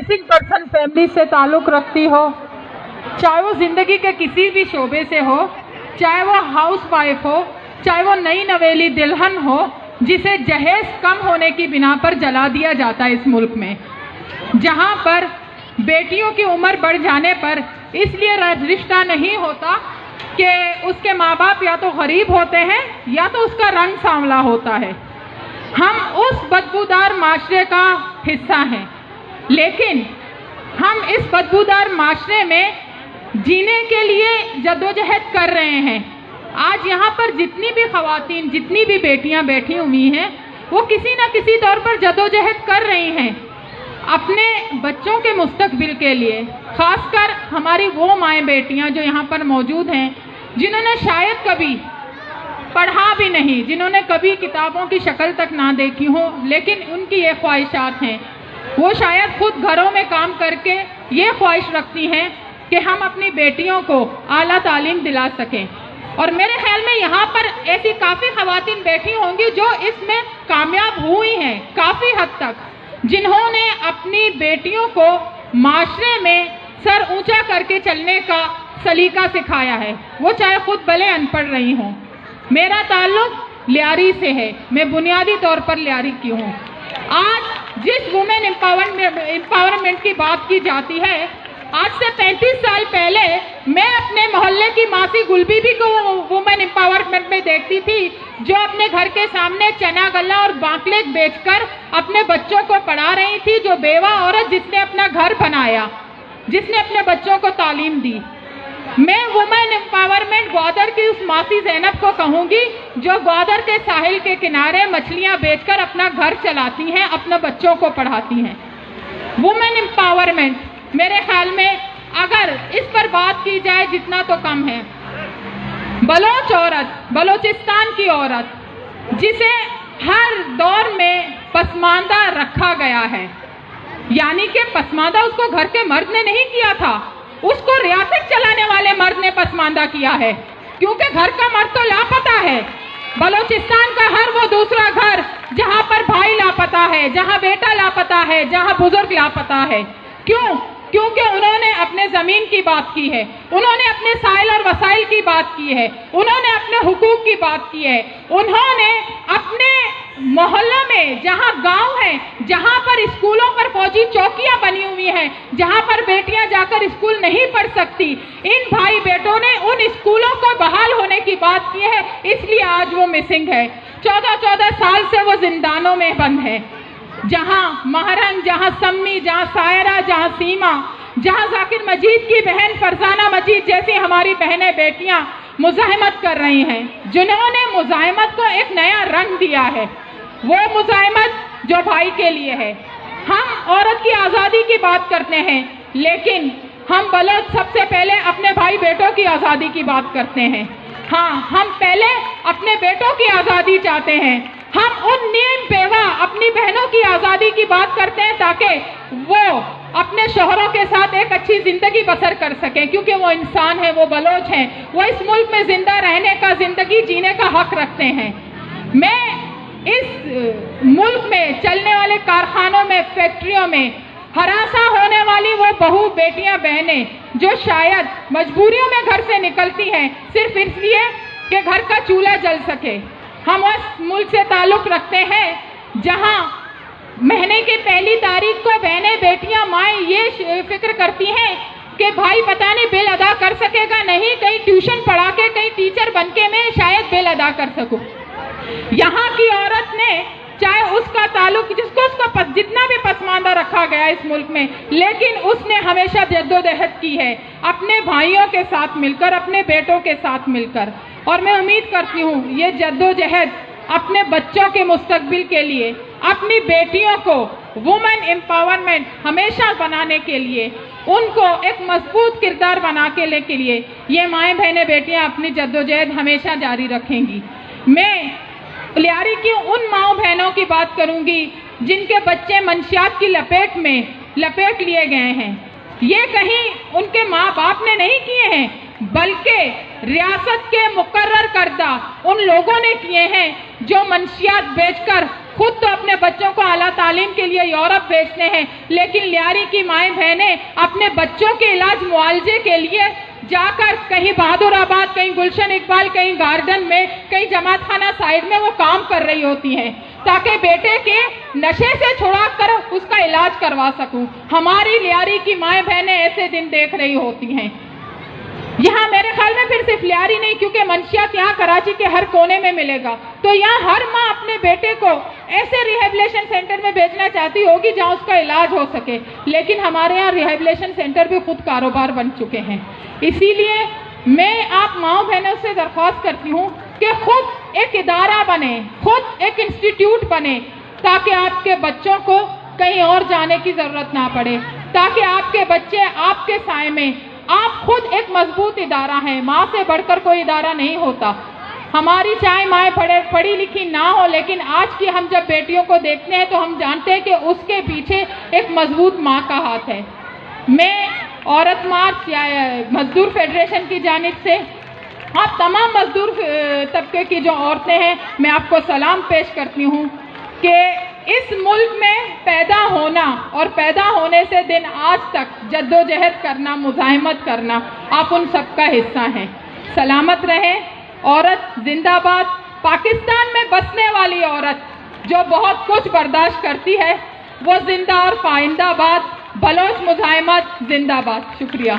Missing person family से ताल्लुक़ रखती हो, चाहे वो ज़िंदगी के किसी भी शोबे से हो, चाहे वो हाउस वाइफ हो, चाहे वो नई नवेली दुल्हन हो जिसे जहेज कम होने की बिना पर जला दिया जाता है इस मुल्क में, जहाँ पर बेटियों की उम्र बढ़ जाने पर इसलिए रिश्ता नहीं होता कि उसके माँ बाप या तो गरीब होते हैं या तो उसका रंग सांवला होता है। हम उस बदबूदार माशरे का हिस्सा हैं, लेकिन हम इस बदबूदार माशरे में जीने के लिए जद्दोजहद कर रहे हैं। आज यहाँ पर जितनी भी ख़वातीन, जितनी भी बेटियाँ बैठी हुई हैं, वो किसी न किसी तौर पर जद्दोजहद कर रही हैं अपने बच्चों के मुस्तकबिल के लिए। ख़ासकर हमारी वो माएँ बेटियाँ जो यहाँ पर मौजूद हैं, जिन्होंने शायद कभी पढ़ा भी नहीं, जिन्होंने कभी किताबों की शक्ल तक ना देखी हो, लेकिन उनकी ये ख्वाहिशात हैं। वो शायद खुद घरों में काम करके ये ख्वाहिश रखती हैं कि हम अपनी बेटियों को आला तालीम दिला सकें। और मेरे ख्याल में यहाँ पर ऐसी काफ़ी ख़वातीन बैठी होंगी जो इसमें कामयाब हुई हैं काफ़ी हद तक, जिन्होंने अपनी बेटियों को माशरे में सर ऊंचा करके चलने का सलीका सिखाया है, वो चाहे खुद भले अनपढ़ रही हों। मेरा ताल्लुक लियारी से है, मैं बुनियादी तौर पर लियारी की हूँ। आज जिस वुमेन एम्पावरमेंट की बात की जाती है, आज से 35 साल पहले मैं अपने मोहल्ले की मासी गुलबीबी को वुमेन एम्पावरमेंट में देखती थी, जो अपने घर के सामने चना गल्ला और बाकलेट बेचकर अपने बच्चों को पढ़ा रही थी, जो बेवा औरत जिसने अपना घर बनाया, जिसने अपने बच्चों को तालीम दी। मैं वुमेन एम्पावरमेंट ग्वादर की उस मासी ज़ैनब को कहूँगी जो ग्वादर के साहिल के किनारे मछलियाँ बेचकर अपना घर चलाती हैं, अपने बच्चों को पढ़ाती हैं। वुमेन एम्पावरमेंट मेरे ख्याल में अगर इस पर बात की जाए जितना तो कम है। बलोच औरत, बलोचिस्तान की औरत, जिसे हर दौर में पसमानदा रखा गया है, यानी कि पसमानदा उसको घर के मर्द ने नहीं किया था, उसको रियासत चलाने वाले मर्द ने पसमानदा किया है, क्योंकि घर का मर्द तो लापता है। बलोचिस्तान का हर वो दूसरा घर जहां पर भाई लापता है, जहां बेटा लापता है, जहां बुजुर्ग लापता है। क्यों? क्योंकि उन्होंने अपने ज़मीन की बात की है, उन्होंने अपने साइल और वसाइल की बात की है, उन्होंने अपने हुकूक की बात की है, उन्होंने अपने मोहल्लों में जहां गांव हैं, जहां पर स्कूलों पर फौजी चौकियां बनी हुई हैं, जहां पर बेटियां जाकर स्कूल नहीं पढ़ सकती, इन भाई बेटों ने उन स्कूलों को बहाल होने की बात की है। इसलिए आज वो मिसिंग है। 14-14 साल से वो जिंदानों में बंद है, जहां महरंग, जहां सम्मी, जहां सायरा, जहां सीमा, जहां जाकिर मजीद की बहन फरजाना मजीद जैसी हमारी बहनें बेटियां मुजाहिमत कर रही हैं, जिन्होंने मुजाहिमत को एक नया रंग दिया है, वो मुजाहिमत जो भाई के लिए है। हम औरत की आज़ादी की बात करते हैं, लेकिन हम बलोच सबसे पहले अपने भाई बेटों की आज़ादी की बात करते हैं। हाँ, हम पहले अपने बेटों की आज़ादी चाहते हैं। हम उन नीम बेवा अपनी बहनों की आज़ादी की बात करते हैं ताकि वो अपने शोहरों के साथ एक अच्छी ज़िंदगी बसर कर सकें, क्योंकि वो इंसान है, वो बलोच हैं, वो इस मुल्क में ज़िंदा रहने का, ज़िंदगी जीने का हक रखते हैं। मैं इस मुल्क में चलने वाले कारखानों में, फैक्ट्रियों में हरासा होने वाली वो बहू, बेटियां, बहनें जो शायद मजबूरियों में घर से निकलती हैं सिर्फ इसलिए कि घर का चूल्हा जल सके। हम उस मुल्क से ताल्लुक़ रखते हैं जहां महीने की पहली तारीख को बहनें, बेटियां, माएँ ये फिक्र करती हैं कि भाई पता नहीं बिल अदा कर सकेगा नहीं, कहीं ट्यूशन पढ़ा के, कहीं टीचर बन के मैं शायद बिल अदा कर सकूं। यहाँ की औरत ने, चाहे उसका ताल्लुक जिसको उसका जितना भी पसमानदा रखा गया इस मुल्क में, लेकिन उसने हमेशा जद्दोजहद की है अपने भाइयों के साथ मिलकर, अपने बेटों के साथ मिलकर। और मैं उम्मीद करती हूँ ये जद्दोजहद अपने बच्चों के मुस्तकबिल के लिए, अपनी बेटियों को वुमेन एम्पावरमेंट हमेशा बनाने के लिए, उनको एक मजबूत किरदार बनाने के लिए ये माएँ, बहनें, बेटियाँ अपनी जद्दोजहद हमेशा जारी रखेंगी। मैं लियारी की उन माँओं बहनों की बात करूंगी जिनके बच्चे मंशियात की लपेट में लपेट लिए गए हैं। ये कहीं उनके माँ बाप ने नहीं किए हैं, बल्कि रियासत के मुकर्रर करदा उन लोगों ने किए हैं जो मंशियात बेचकर خود تو اپنے بچوں کو اعلیٰ تعلیم کے لیے یورپ بھیجتے ہیں، لیکن لیاری کی مائیں بہنیں اپنے بچوں کے علاج معالجے کے لیے جا کر کہیں بہادر آباد، کہیں گلشن اقبال، کہیں گارڈن میں، کہیں جماعت خانہ سائڈ میں وہ کام کر رہی ہوتی ہیں تاکہ بیٹے کے نشے سے چھڑا کر اس کا علاج کروا سکوں۔ ہماری لیاری کی مائیں بہنیں ایسے دن دیکھ رہی ہوتی ہیں۔ یہاں میرے خیال میں پھر صرف لیاری نہیں، کیونکہ منشیات یہاں کراچی کے ہر کونے میں ملے گا، تو یہاں ہر ماں اپنے بیٹے کو ایسے ریہیبلیشن سینٹر میں بھیجنا چاہتی ہوگی جہاں اس کا علاج ہو سکے، لیکن ہمارے یہاں ریہیبلیشن سینٹر بھی خود کاروبار بن چکے ہیں۔ اسی لیے میں آپ ماؤں بہنوں سے درخواست کرتی ہوں کہ خود ایک ادارہ بنے، خود ایک انسٹیٹیوٹ بنے، تاکہ آپ کے بچوں کو کہیں اور جانے کی ضرورت نہ پڑے، تاکہ آپ کے بچے آپ کے سائے میں، آپ خود ایک مضبوط ادارہ ہیں۔ ماں سے بڑھ کر کوئی ادارہ نہیں ہوتا۔ ہماری چاہے مائیں پڑھی لکھی نہ ہو، لیکن آج کی ہم جب بیٹیوں کو دیکھتے ہیں تو ہم جانتے ہیں کہ اس کے پیچھے ایک مضبوط ماں کا ہاتھ ہے۔ میں عورت مارچ یا مزدور فیڈریشن کی جانب سے آپ تمام مزدور طبقے کی جو عورتیں ہیں، میں آپ کو سلام پیش کرتی ہوں کہ اس ملک میں پیدا ہونا اور پیدا ہونے سے دن آج تک جدوجہد کرنا، مزاحمت کرنا، آپ ان سب کا حصہ ہیں۔ سلامت رہیں۔ عورت زندہ باد۔ پاکستان میں بسنے والی عورت جو بہت کچھ برداشت کرتی ہے وہ زندہ اور پائندہ باد۔ بلوچ مزاحمت زندہ باد۔ شکریہ۔